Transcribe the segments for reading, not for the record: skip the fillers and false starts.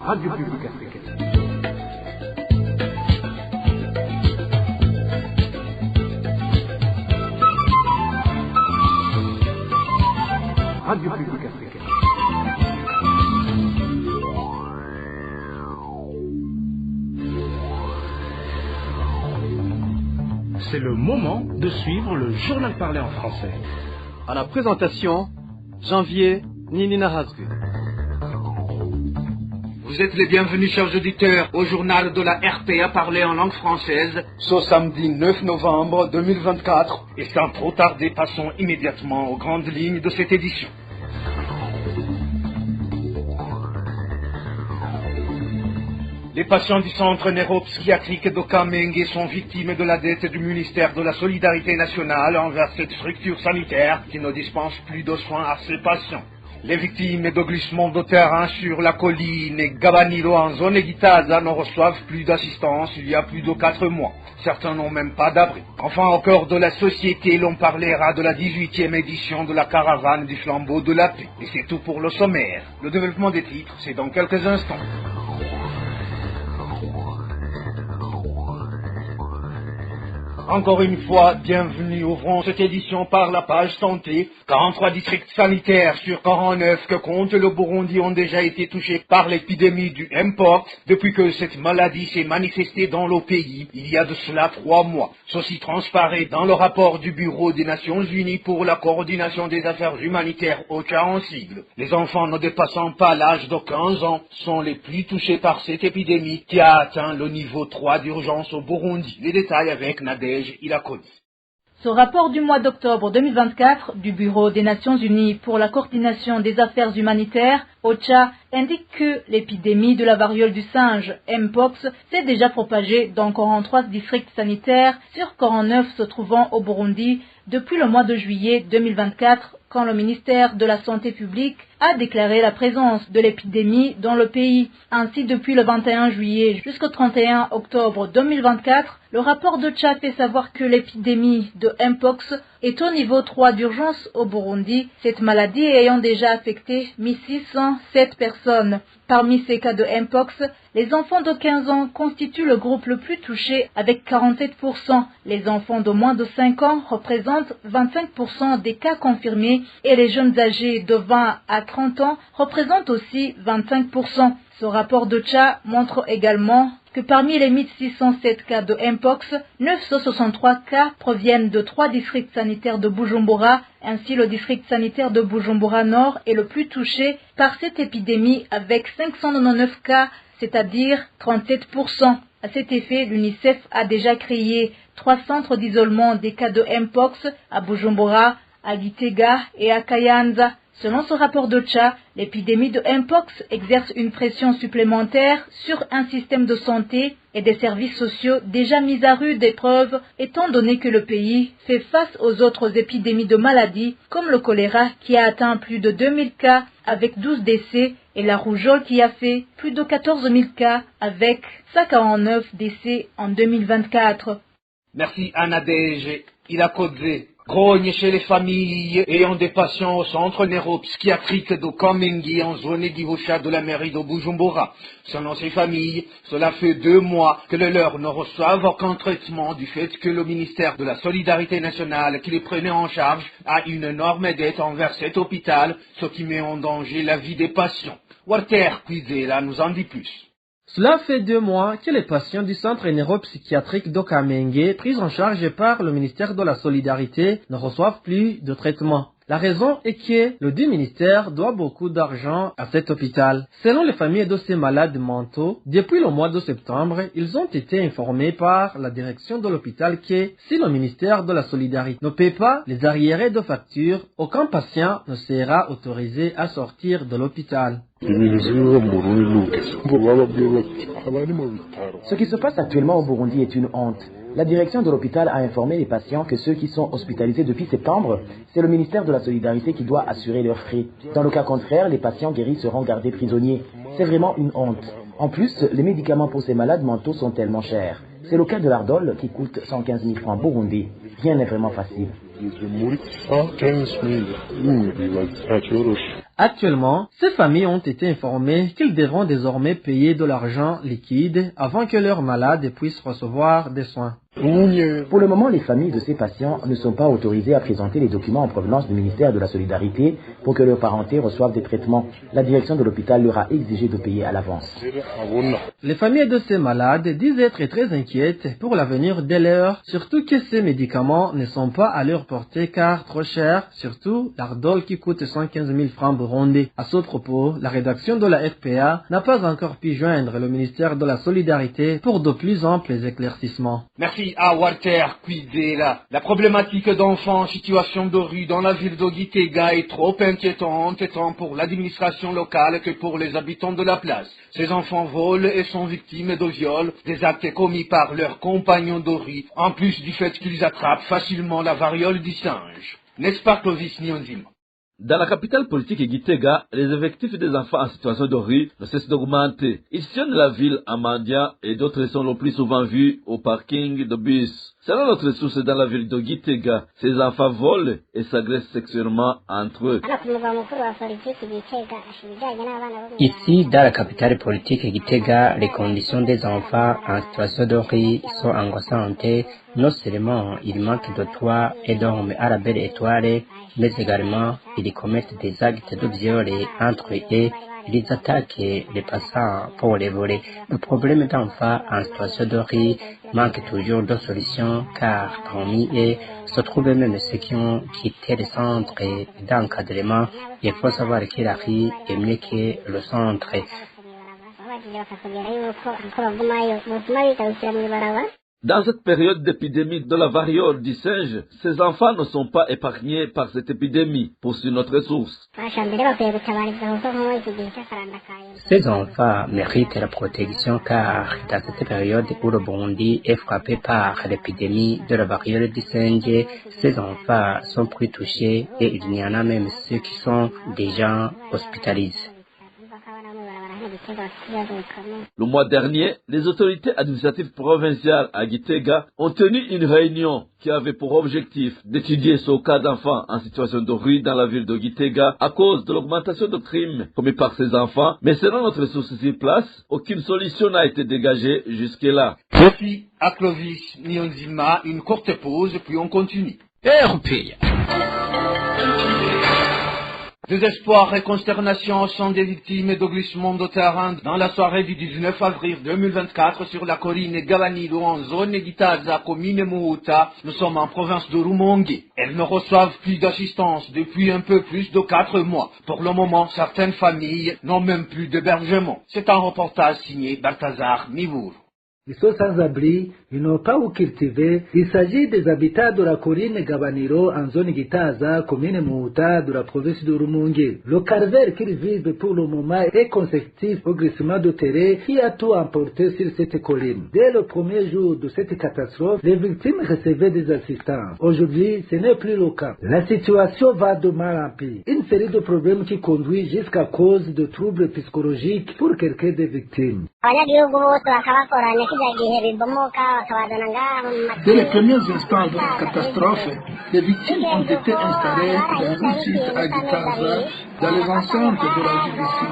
Radio Publique Africaine. Radio Publique Africaine. C'est le moment de suivre le journal parlé en français. À la présentation, Janvier Ninina Hazgu. Vous êtes les bienvenus, chers auditeurs, au journal de la RPA parlé en langue française, ce samedi 9 novembre 2024. Et sans trop tarder, passons immédiatement aux grandes lignes de cette édition. Les patients du centre neuropsychiatrique de Kamenge sont victimes de la dette du ministère de la Solidarité nationale envers cette structure sanitaire qui ne dispense plus de soins à ses patients. Les victimes de glissements de terrain sur la colline Gabanilo en zone Gitaza ne reçoivent plus d'assistance il y a plus de 4 mois. Certains n'ont même pas d'abri. Enfin, au cœur de la société, l'on parlera de la 18e édition de la caravane du flambeau de la paix. Et c'est tout pour le sommaire. Le développement des titres, c'est dans quelques instants. Encore une fois, bienvenue. Ouvrons cette édition par la page santé. 43 districts sanitaires sur 49 que compte le Burundi ont déjà été touchés par l'épidémie du Mpox depuis que cette maladie s'est manifestée dans le pays il y a de cela 3 mois. Ceci transparaît dans le rapport du Bureau des Nations Unies pour la coordination des affaires humanitaires OCHA en sigle. Les enfants ne dépassant pas l'âge de 15 ans sont les plus touchés par cette épidémie qui a atteint le niveau 3 d'urgence au Burundi. Les détails avec Nadège. Ce rapport du mois d'octobre 2024 du Bureau des Nations Unies pour la coordination des affaires humanitaires, OCHA, indique que l'épidémie de la variole du singe, Mpox, s'est déjà propagée dans 43 districts sanitaires sur 49 se trouvant au Burundi depuis le mois de juillet 2024, quand le ministère de la Santé publique a déclaré la présence de l'épidémie dans le pays. Ainsi, depuis le 21 juillet jusqu'au 31 octobre 2024, le rapport d'OCHA fait savoir que l'épidémie de Mpox est au niveau 3 d'urgence au Burundi, cette maladie ayant déjà affecté 1607 personnes. Parmi ces cas de Mpox, les enfants de 15 ans constituent le groupe le plus touché avec 47%. Les enfants de moins de 5 ans représentent 25% des cas confirmés et les jeunes âgés de 20 à 30 ans représentent aussi 25%. Ce rapport d'OCHA montre également que parmi les 1607 cas de Mpox, 963 cas proviennent de 3 districts sanitaires de Bujumbura. Ainsi, le district sanitaire de Bujumbura Nord est le plus touché par cette épidémie avec 599 cas, c'est-à-dire 37%. À cet effet, l'UNICEF a déjà créé 3 centres d'isolement des cas de Mpox à Bujumbura, à Gitega et à Kayanza. Selon ce rapport d'OCHA, l'épidémie de Mpox exerce une pression supplémentaire sur un système de santé et des services sociaux déjà mis à rude épreuve, étant donné que le pays fait face aux autres épidémies de maladies, comme le choléra qui a atteint plus de 2000 cas avec 12 décès et la rougeole qui a fait plus de 14 000 cas avec 149 décès en 2024. Merci Anadège Ilakodze. Grogne chez les familles ayant des patients au centre neuropsychiatrique de Kamenge en zone d'Ivosha de la mairie de Bujumbura. Selon ces familles, cela fait 2 mois que les leurs ne reçoivent aucun traitement du fait que le ministère de la Solidarité nationale qui les prenait en charge a une énorme dette envers cet hôpital, ce qui met en danger la vie des patients. Walter Kwizela nous en dit plus. Cela fait 2 mois que les patients du centre neuropsychiatrique d'Okamenge, pris en charge par le ministère de la Solidarité, ne reçoivent plus de traitement. La raison est que le dit ministère doit beaucoup d'argent à cet hôpital. Selon les familles de ces malades mentaux, depuis le mois de septembre, ils ont été informés par la direction de l'hôpital que si le ministère de la Solidarité ne paie pas les arriérés de factures, aucun patient ne sera autorisé à sortir de l'hôpital. Ce qui se passe actuellement au Burundi est une honte. La direction de l'hôpital a informé les patients que ceux qui sont hospitalisés depuis septembre, c'est le ministère de la Solidarité qui doit assurer leurs frais. Dans le cas contraire, les patients guéris seront gardés prisonniers. C'est vraiment une honte. En plus, les médicaments pour ces malades mentaux sont tellement chers. C'est le cas de l'Ardol qui coûte 115 000 francs Burundi. Rien n'est vraiment facile. Actuellement, ces familles ont été informées qu'ils devront désormais payer de l'argent liquide avant que leurs malades puissent recevoir des soins. Pour le moment, les familles de ces patients ne sont pas autorisées à présenter les documents en provenance du ministère de la Solidarité pour que leurs parentés reçoivent des traitements. La direction de l'hôpital leur a exigé de payer à l'avance. Les familles de ces malades disent être très inquiètes pour l'avenir des leurs, surtout que ces médicaments ne sont pas à leur portée car trop chers, surtout l'Ardol qui coûte 115 000 francs burundais. À ce propos, la rédaction de la FPA n'a pas encore pu joindre le ministère de la Solidarité pour de plus amples éclaircissements. Merci à Walter Quidela. La problématique d'enfants en situation de rue dans la ville de Gitega est trop inquiétante tant pour l'administration locale que pour les habitants de la place. Ces enfants volent et sont victimes de viols, des actes commis par leurs compagnons de rue, en plus du fait qu'ils attrapent facilement la variole du singe. N'est-ce pas Clovis Nyonzima? Dans la capitale politique Gitega, les effectifs des enfants en situation de rue ne cessent d'augmenter. Ils sillonnent la ville à Mandia et d'autres sont le plus souvent vus au parking de bus. Selon notre source dans la ville de Gitega, ces enfants volent et s'agressent sexuellement entre eux. Ici, dans la capitale politique Gitega, les conditions des enfants en situation de rue sont angoissantes. Non seulement ils manquent de toit et dorment à la belle étoile, mais également ils commettent des actes de viol entre eux. Ils attaquent les passants pour les voler. Le problème d'enfants en situation de rue manque toujours de solutions car parmi eux se trouvent même ceux qui ont quitté le centre d'encadrement. Il faut savoir que la rue est mieux que le centre. Dans cette période d'épidémie de la variole du singe, ces enfants ne sont pas épargnés par cette épidémie, poursuit notre source. Ces enfants méritent la protection car dans cette période où le Burundi est frappé par l'épidémie de la variole du singe, ces enfants sont plus touchés et il y en a même ceux qui sont déjà hospitalisés. Le mois dernier, les autorités administratives provinciales à Gitega ont tenu une réunion qui avait pour objectif d'étudier ce cas d'enfants en situation de rue dans la ville de Gitega à cause de l'augmentation de crimes commis par ces enfants. Mais selon notre source sur place, aucune solution n'a été dégagée jusque-là. Merci à Clovis Nyonzima, une courte pause puis on continue. Désespoir et consternation sont des victimes de glissements de terrain dans la soirée du 19 avril 2024 sur la colline Gabanilo en zone Gitaza, commune Muhuta. Nous sommes en province de Rumongue. Elles ne reçoivent plus d'assistance depuis un peu plus de 4 mois. Pour le moment, certaines familles n'ont même plus d'hébergement. C'est un reportage signé Balthazar Mivour. Ils sont sans abri, ils n'ont pas où cultiver. Il s'agit des habitants de la colline Gabaniro en zone Gitaza, commune Muhuta de la province de Rumongue. Le calvaire qu'ils vivent pour le moment est consécutif au glissement de terrain qui a tout emporté sur cette colline. Dès le premier jour de cette catastrophe, les victimes recevaient des assistances. Aujourd'hui, ce n'est plus le cas. La situation va de mal en pire. Une série de problèmes qui conduit jusqu'à cause de troubles psychologiques pour quelques des victimes. Dès les premiers instants de la catastrophe, les victimes ont été installées dans un site à Gitaza, dans les enceintes de la ville ici.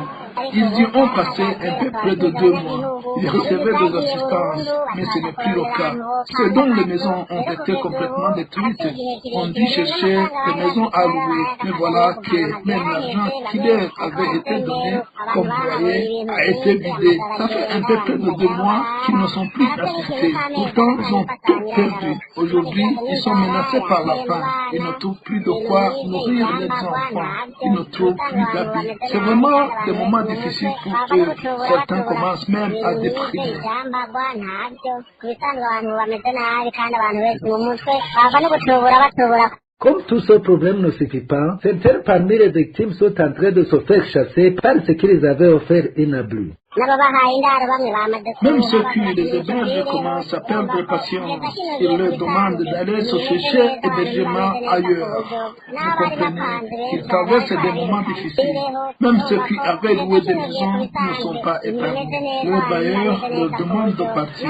Ils y ont passé un peu près de 2 mois. Ils recevaient des assistances, mais ce n'est plus le cas. Ceux dont les maisons ont été complètement détruites ont dû chercher des maisons à louer. Mais voilà que même l'argent qui leur avait été donné comme loyer a été vidé. Ça fait un peu près de 2 mois qu'ils ne sont plus assistés. Pourtant, ils ont tout perdu. Aujourd'hui, ils sont menacés par la faim. Ils ne trouvent plus de quoi nourrir les enfants. Ils ne trouvent plus d'habits. C'est vraiment des moments difficiles pour eux. Certains commencent même à déprimer. Comme tous ces problèmes ne suffisent pas, certains parmi les victimes sont en train de se faire chasser parce qu'ils avaient offert un abus. Même ceux qui les hébergent commencent à perdre patience. Ils leur demandent d'aller se chercher hébergement ailleurs. Vous comprenez qu'ils traversent des moments difficiles. Même ceux qui avaient loué des maisons ne sont pas épargnés. Leurs bailleurs leur demandent de partir.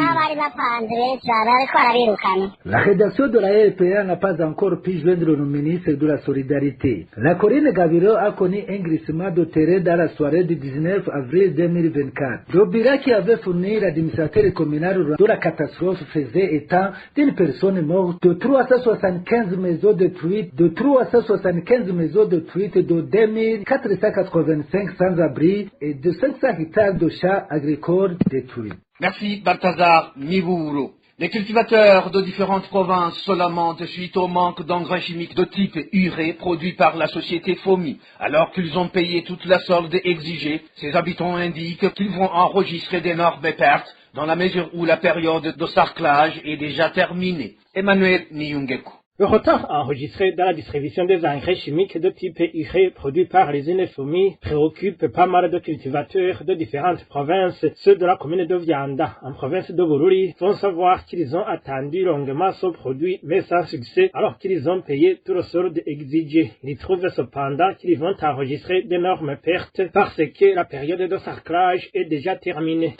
La rédaction de la RPA n'a pas encore pu joindre le ministre de la Solidarité. La Corinne Gabiro a connu un glissement de terrain dans la soirée du 19 avril 2024. Le bureau qui avait fourni l'administrateur communal de la catastrophe faisait état d'une personne morte, de 375 maisons détruites, de 2485 sans-abri et de 500 hectares de champs agricoles détruits. Merci Balthazar Miburu. Les cultivateurs de différentes provinces se lamentent suite au manque d'engrais chimiques de type urée produits par la société FOMI. Alors qu'ils ont payé toute la solde exigée, ces habitants indiquent qu'ils vont enregistrer d'énormes pertes dans la mesure où la période de sarclage est déjà terminée. Emmanuel Niyungeku. Le retard enregistré dans la distribution des engrais chimiques de type urée produits par les FOMI préoccupe pas mal de cultivateurs de différentes provinces. Ceux de la commune de Vianda, en province de Bururi, font savoir qu'ils ont attendu longuement ce produit, mais sans succès, alors qu'ils ont payé tout le solde exigé. Ils trouvent cependant qu'ils vont enregistrer d'énormes pertes parce que la période de sarclage est déjà terminée.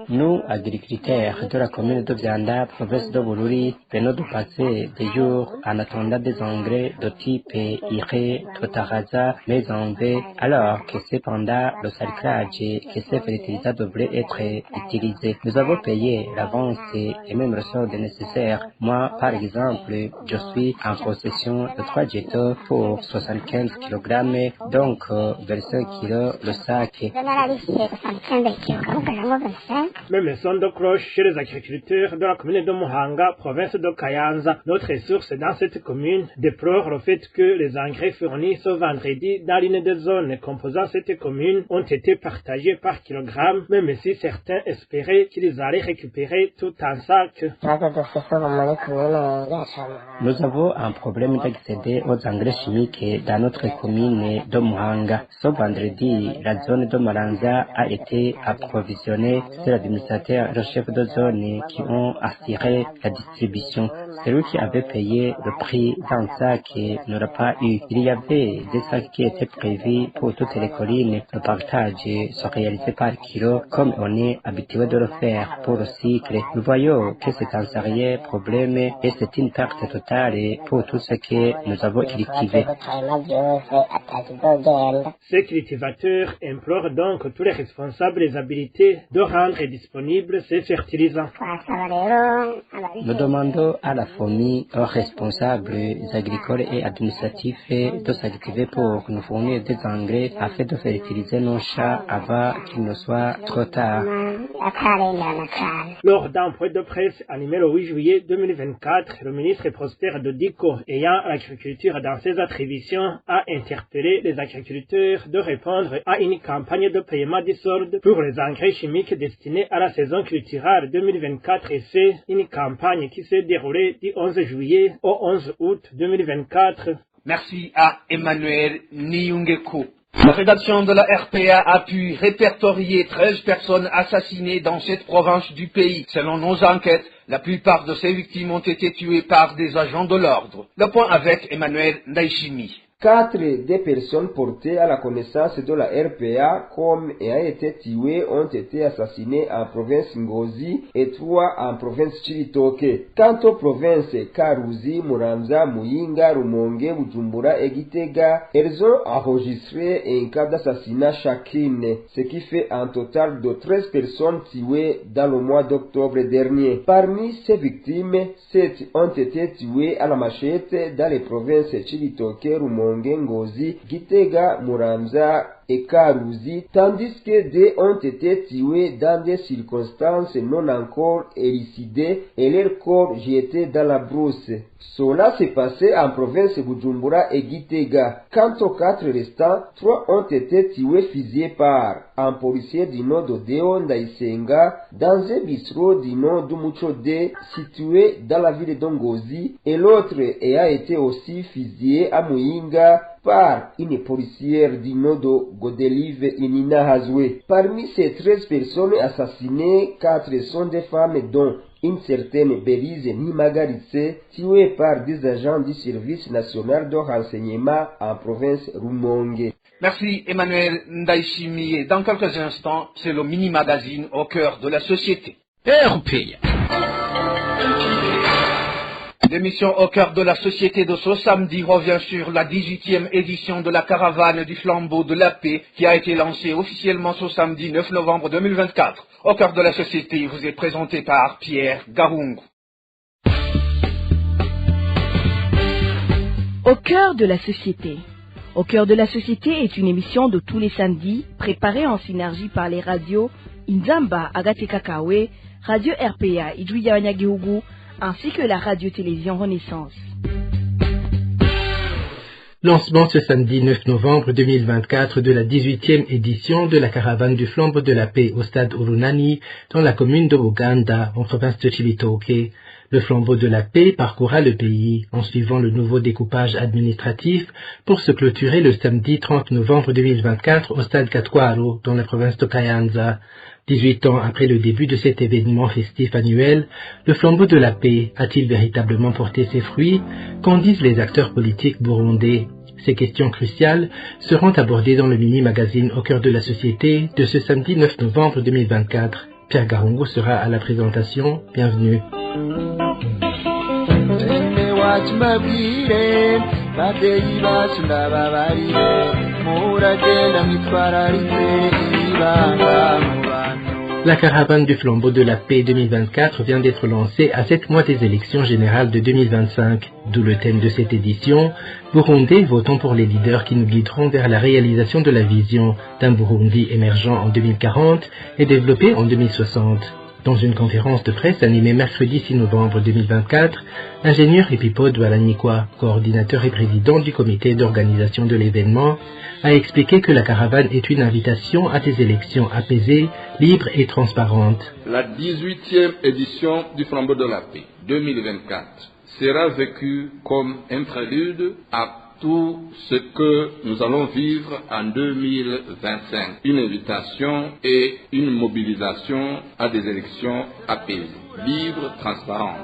Nous, agriculteurs de la commune de Vianda, de Bururi, venons de passer des jours en attendant des engrais de type urée, totaraza, mésanvé, alors que cependant le sarclage et que ces fertilisants devraient être utilisés. Nous avons payé l'avance et même le solde nécessaire. Moi, par exemple, je suis en possession de 3 jetons pour 75 kg, donc 25 kg le sac. Même son de cloche chez les agriculteurs de la commune de Muhanga, province de Kayanza. Notre source dans cette commune déplore le fait que les engrais fournis ce vendredi dans l'une des zones composant cette commune ont été partagés par kilogramme, même si certains espéraient qu'ils allaient récupérer tout en sac. Nous avons un problème d'accéder aux engrais chimiques dans notre commune de Muhanga. Ce vendredi, la zone de Malanza a été approvisionnée. C'est l'administrateur et le chef de zone qui ont assuré la distribution. Celui qui avait payé le prix d'un sac n'aura pas eu. Il y avait des sacs qui étaient prévus pour toutes les collines. Le partage se réalisait par kilo comme on est habitué de le faire pour le cycle. Nous voyons que c'est un sérieux problème et c'est une perte totale pour tout ce que nous avons cultivé. Ces cultivateurs implorent donc tous les responsables des habilités de rendre disponibles ces fertilisants. Nous demandons à la FOMI, aux responsables agricoles et administratifs de s'activer pour nous fournir des engrais afin de fertiliser nos champs avant qu'il ne soit trop tard. Lors d'un point de presse animé le 8 juillet 2024, le ministre Prosper Dodiko, ayant l'agriculture dans ses attributions, a interpellé les agriculteurs de répondre à une campagne de paiement du solde pour les engrais chimiques destinés à la saison culturelle 2024 et c'est une campagne qui s'est déroulée du 11 juillet au 11 août 2024. Merci à Emmanuel Niyungeku. La rédaction de la RPA a pu répertorier 13 personnes assassinées dans cette province du pays. Selon nos enquêtes, la plupart de ces victimes ont été tuées par des agents de l'ordre. Le point avec Emmanuel Ndaishimi. 4 des personnes portées à la connaissance de la RPA comme ayant été tuées ont été assassinées en province Ngozi et 3 en province Chibitoke. Quant aux provinces Karuzi, Muramza, Muyinga, Rumonge, Bujumbura et Gitega, elles ont enregistré un cas d'assassinat chacune, ce qui fait un total de 13 personnes tuées dans le mois d'octobre dernier. Parmi ces victimes, 7 ont été tuées à la machette dans les provinces Chibitoke, Rumonge, Ngozi, Gitega, Muramza et Karuzi, tandis que 2 ont été tués dans des circonstances non encore élucidées et leurs corps jetés dans la brousse. Cela s'est passé en province Bujumbura et Gitega. Quant aux 4 restants, 3 ont été tués fusillés par un policier du nom de Deo Ndaisenga dans un bistrot du nom de Muchode situé dans la ville d'Ongozi et l'autre ayant été aussi fusillé à Muyinga par une policière du nom de Godelive Inina Hazwe. Parmi ces 13 personnes assassinées, 4 sont des femmes dont une certaine Belize Nimagaritse, tuée par des agents du service national de renseignement en province Rumongue. Merci Emmanuel Ndaishimiye. Dans quelques instants, c'est le mini-magazine au cœur de la société. RPA. L'émission au cœur de la société de ce samedi revient sur la 18e édition de la caravane du flambeau de la paix qui a été lancée officiellement ce samedi 9 novembre 2024. Au cœur de la société vous est présenté par Pierre Garungu. Au cœur de la société. Au cœur de la société est une émission de tous les samedis préparée en synergie par les radios Inzamba Agate Kakawe, Radio RPA Idjouya Wanyagihugu, ainsi que la radio-télévision Renaissance. Lancement ce samedi 9 novembre 2024 de la 18e édition de la caravane du flambeau de la paix au stade Urunani dans la commune de Buganda en province de Cibitoke. Le flambeau de la paix parcourra le pays en suivant le nouveau découpage administratif pour se clôturer le samedi 30 novembre 2024 au stade Katwaro dans la province de Kayanza. 18 ans après le début de cet événement festif annuel, le flambeau de la paix a-t-il véritablement porté ses fruits? Qu'en disent les acteurs politiques burundais? Ces questions cruciales seront abordées dans le mini-magazine Au cœur de la société de ce samedi 9 novembre 2024. Pierre Garungu sera à la présentation. Bienvenue. La caravane du flambeau de la paix 2024 vient d'être lancée à 7 mois des élections générales de 2025, d'où le thème de cette édition, Burundais, votons pour les leaders qui nous guideront vers la réalisation de la vision d'un Burundi émergent en 2040 et développé en 2060. Dans une conférence de presse animée mercredi 6 novembre 2024, l'ingénieur Epipode Walanikwa, coordinateur et président du comité d'organisation de l'événement, a expliqué que la caravane est une invitation à des élections apaisées, libres et transparentes. La 18e édition du Flambeau de la Paix 2024 sera vécue comme un prélude à tout ce que nous allons vivre en 2025. Une invitation et une mobilisation à des élections apaisées, libres, transparentes.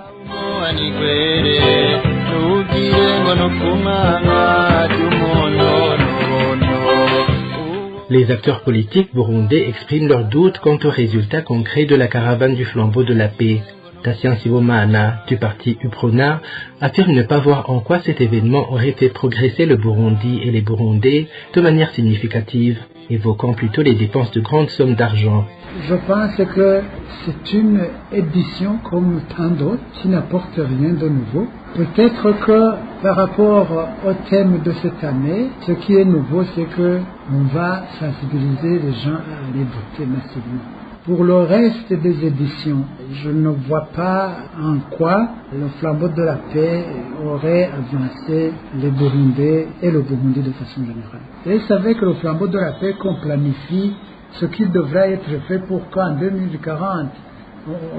Les acteurs politiques burundais expriment leurs doutes quant aux résultats concrets de la caravane du flambeau de la paix. Tassien Sibomana, du parti UPRONA, affirme ne pas voir en quoi cet événement aurait fait progresser le Burundi et les Burundais de manière significative, évoquant plutôt les dépenses de grandes sommes d'argent. Je pense que c'est une édition comme tant d'autres qui n'apporte rien de nouveau. Peut-être que par rapport au thème de cette année, ce qui est nouveau, c'est qu'on va sensibiliser les gens à aller voter massivement. Pour le reste des éditions, je ne vois pas en quoi le flambeau de la paix aurait avancé les Burundais et le Burundi de façon générale. Et vous savez que le flambeau de la paix qu'on planifie, ce qui devrait être fait pour qu'en 2040,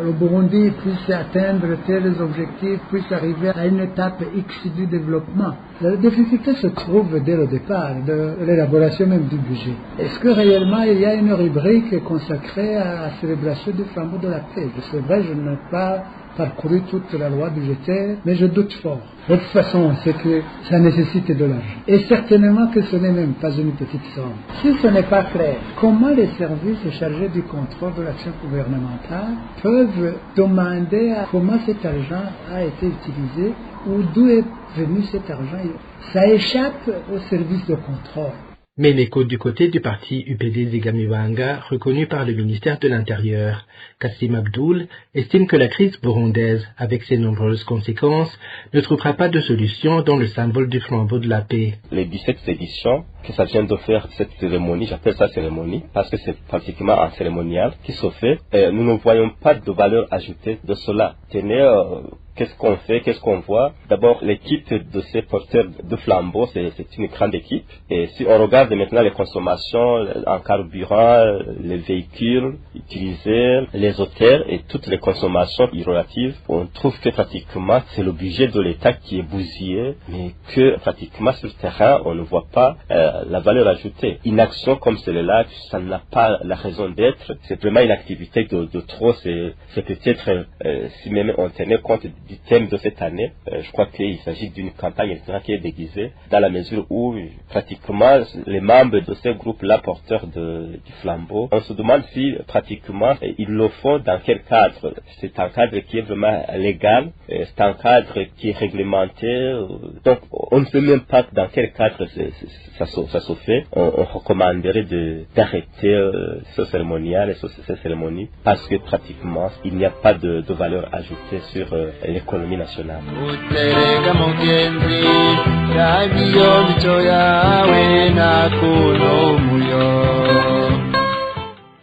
le Burundi puisse atteindre tels objectifs, puisse arriver à une étape X du développement. La difficulté se trouve dès le départ, de l'élaboration même du budget. Est-ce que réellement il y a une rubrique consacrée à la célébration du flambeau de la paix? C'est vrai, je n'ai pas parcouru toute la loi budgétaire, mais je doute fort. De toute façon, c'est que ça nécessite de l'argent. Et certainement que ce n'est même pas une petite somme. Si ce n'est pas clair, comment les services chargés du contrôle de l'action gouvernementale peuvent demander comment cet argent a été utilisé ou d'où est venu cet argent? Ça échappe au service de contrôle. Mais l'écho du côté du parti UPD Zigamiwanga, reconnu par le ministère de l'Intérieur. Kassim Abdoul estime que la crise burundaise, avec ses nombreuses conséquences, ne trouvera pas de solution dans le symbole du flambeau de la paix. Les 17 éditions que ça vient de faire cette cérémonie, j'appelle ça cérémonie, parce que c'est pratiquement un cérémonial qui se fait. Nous ne voyons pas de valeur ajoutée de cela. Tenez qu'est-ce qu'on fait, qu'est-ce qu'on voit. D'abord, l'équipe de ces porteurs de flambeaux, c'est une grande équipe. Et si on regarde maintenant les consommations en carburant, les véhicules utilisés, les hôtels et toutes les consommations relatives, on trouve que pratiquement c'est le budget de l'État qui est bousillé, mais que pratiquement sur le terrain, on ne voit pas la valeur ajoutée. Une action comme celle-là, ça n'a pas la raison d'être. C'est vraiment une activité de trop. C'est peut-être, si même on tenait compte du thème de cette année, je crois qu'il s'agit d'une campagne électorale qui est déguisée, dans la mesure où pratiquement les membres de ce groupe-là, porteurs du flambeau, on se demande si pratiquement ils le font dans quel cadre. C'est un cadre qui est vraiment légal, c'est un cadre qui est réglementé, donc on ne sait même pas dans quel cadre ça se fait. On recommanderait d'arrêter ce cérémonial et ces cérémonies parce que pratiquement il n'y a pas de valeur ajoutée sur l'économie nationale.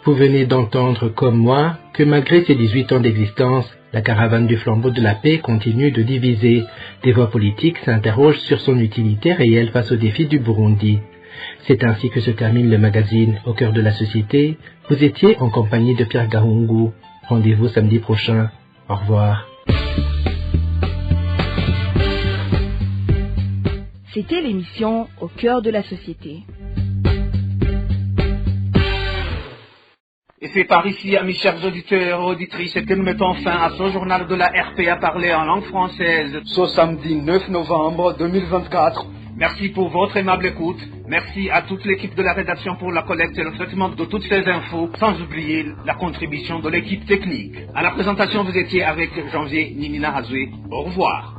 Vous venez d'entendre comme moi que malgré ses 18 ans d'existence, la caravane du flambeau de la paix continue de diviser. Des voix politiques s'interrogent sur son utilité réelle face aux défis du Burundi. C'est ainsi que se termine le magazine Au cœur de la société. Vous étiez en compagnie de Pierre Gahungu. Rendez-vous samedi prochain. Au revoir. C'était l'émission Au cœur de la société. Et c'est par ici, amis chers auditeurs et auditrices, que nous mettons fin à ce journal de la RPA parlé en langue française. Ce samedi 9 novembre 2024. Merci pour votre aimable écoute. Merci à toute l'équipe de la rédaction pour la collecte et le traitement de toutes ces infos, sans oublier la contribution de l'équipe technique. À la présentation, vous étiez avec Janvier Nimina Hazoué. Au revoir.